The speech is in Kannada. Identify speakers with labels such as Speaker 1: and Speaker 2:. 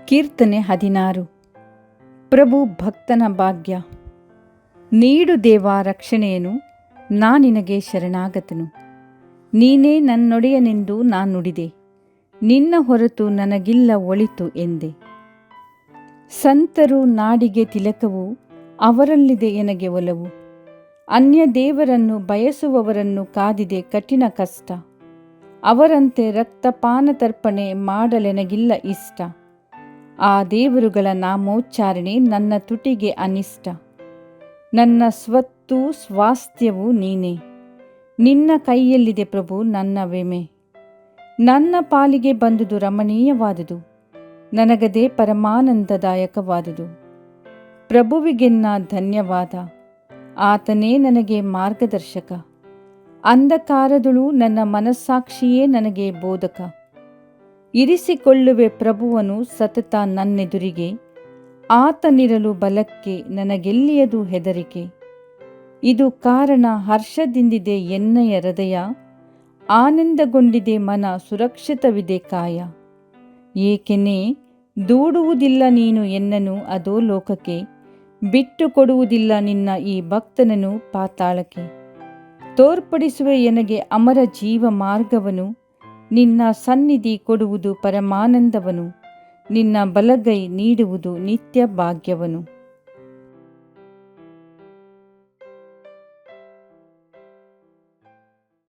Speaker 1: ಕೀರ್ತನೆ 16. ಪ್ರಭು ಭಕ್ತನ ಭಾಗ್ಯ. ನೀಡು ದೇವ ರಕ್ಷಣೆಯನು, ನಿನಗೆ ಶರಣಾಗತನು. ನೀನೇ ನನ್ನೊಡೆಯನೆಂದು ನುಡಿದೆ, ನಿನ್ನ ಹೊರತು ನನಗಿಲ್ಲ ಒಳಿತು ಎಂದೆ. ಸಂತರು ನಾಡಿಗೆ ತಿಲಕವು, ಅವರಲ್ಲಿದೆ ಎನಗೆ ಒಲವು. ಅನ್ಯ ದೇವರನ್ನು ಬಯಸುವವರನ್ನು ಕಾದಿದೆ ಕಠಿಣ ಕಷ್ಟ. ಅವರಂತೆ ರಕ್ತಪಾನತರ್ಪಣೆ ಮಾಡಲೆನಗಿಲ್ಲ ಇಷ್ಟ. ಆ ದೇವರುಗಳ ನಾಮೋಚ್ಚಾರಣೆ ನನ್ನ ತುಟಿಗೆ ಅನಿಷ್ಟ. ನನ್ನ ಸ್ವತ್ತು ಸ್ವಾಸ್ಥ್ಯವು ನೀನೇ, ನಿನ್ನ ಕೈಯಲ್ಲಿದೆ ಪ್ರಭು ನನ್ನ ವಿಮೆ. ನನ್ನ ಪಾಲಿಗೆ ಬಂದುದು ರಮಣೀಯವಾದುದು, ನನಗದೇ ಪರಮಾನಂದದಾಯಕವಾದುದು. ಪ್ರಭುವಿಗೆನ್ನ ಧನ್ಯವಾದ, ಆತನೇ ನನಗೆ ಮಾರ್ಗದರ್ಶಕ. ಅಂಧಕಾರದಳು ನನ್ನ ಮನಸ್ಸಾಕ್ಷಿಯೇ ನನಗೆ ಬೋಧಕ. ಇರಿಸಿಕೊಳ್ಳುವೆ ಪ್ರಭುವನು ಸತತ ನನ್ನೆದುರಿಗೆ, ಆತನಿರಲು ಬಲಕ್ಕೆ ನನಗೆಲ್ಲಿಯದು ಹೆದರಿಕೆ. ಇದು ಕಾರಣ ಹರ್ಷದಿಂದಿದೆ ಎನ್ನಯ ಹೃದಯ, ಆನಂದಗೊಂಡಿದೆ ಮನ ಸುರಕ್ಷಿತವಿದೆ ಕಾಯ. ಏಕೆನೇ ದೂಡುವುದಿಲ್ಲ ನೀನು ಎನ್ನನು ಅದೋ ಲೋಕಕ್ಕೆ, ಬಿಟ್ಟು ಕೊಡುವುದಿಲ್ಲ ನಿನ್ನ ಈ ಭಕ್ತನನು ಪಾತಾಳಕ್ಕೆ. ತೋರ್ಪಡಿಸುವೆ ಎನಗೆ ಅಮರ ಜೀವ ಮಾರ್ಗವನು, ನಿನ್ನ ಸನ್ನಿಧಿ ಕೊಡುವುದು ಪರಮಾನಂದವನು. ನಿನ್ನ ಬಲಗೈ ನೀಡುವುದು ನಿತ್ಯ ಭಾಗ್ಯವನು.